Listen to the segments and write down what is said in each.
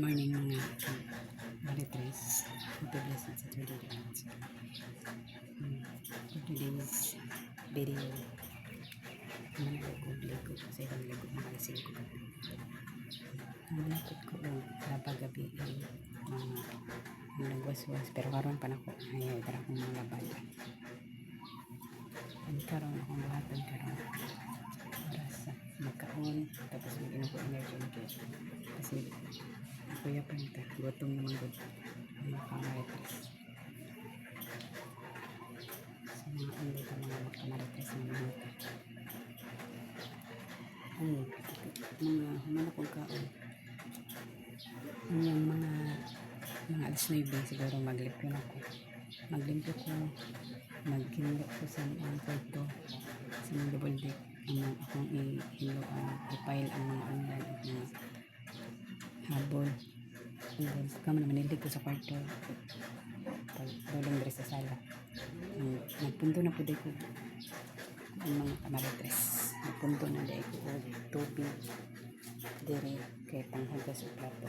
morning mga maritres. Ito blessed sa today. For today's video, managagog-ligog sa ibang ligog na kalising ko. Nalipot ko napagabi mga nagwaswas pero karoon pa na ko ay tara kong mga labay. Ang karoon akong buhaton karoon para sa magkaon tapos mag-inom ko energy kasi kuya pa nita gutom naman good ang mga kamarites sa mga ulit ang mga kamarites ng mga mga humana kong kaon yung mga alas 9 siguro maglimpyo na ko magkinlo ko sa ang kwarto sa mga double deck ang akong ihilo i-file ang mga online at mga habol and then kama naman nilig ko sa kwarto pagdolong dres sa sala nagpunto na po ko ang mga kamaritres nagpunto na dahil ko tubig diri kay panghugas o plato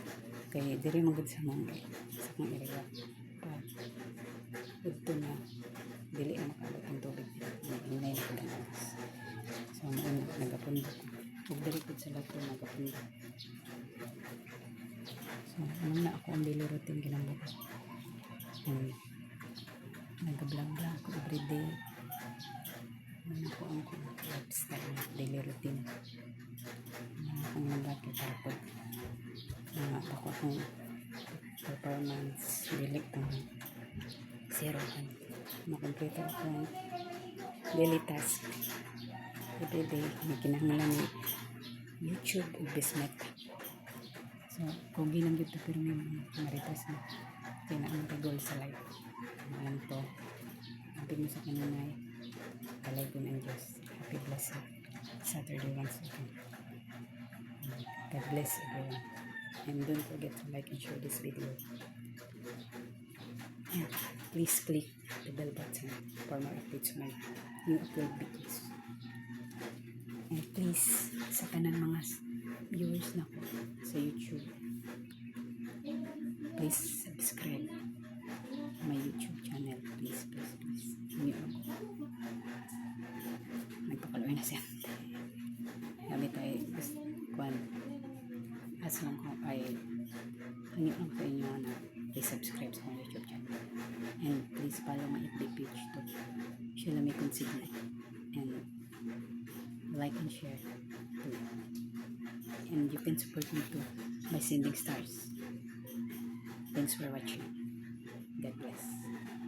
kay diri magod sa mga area ito na dili na makalot ang tubig hinay na kadalas so nagapundo ug diri pud sa lato nagapundo so na ako ang daily routine ginambuka nagablog ko everyday ako ang lifestyle daily routine ang nagaki para po ako akong performance dili kung zerohan makompleto akong daily task everyday may kinahanglan ni YouTube o Bismet so kung ginang dito pero may maritas na kailangan goal sa life alam to happy mo sa kanunay kalay ko ng Diyos happy blessed Saturday once again. God bless everyone and don't forget to like and share this video and please click the bell button for more updates on my new upload videos and please sa kanan mga viewers na ko sa YouTube please subscribe my YouTube channel please hindi ako nagpakaloy na siya sabi tayo kwan as lang ko ay hindi lang sa inyo na please subscribe sa YouTube channel and please follow my FB page to siya lang may consider and like and share too. And you can support me too by sending stars. Thanks for watching. God bless.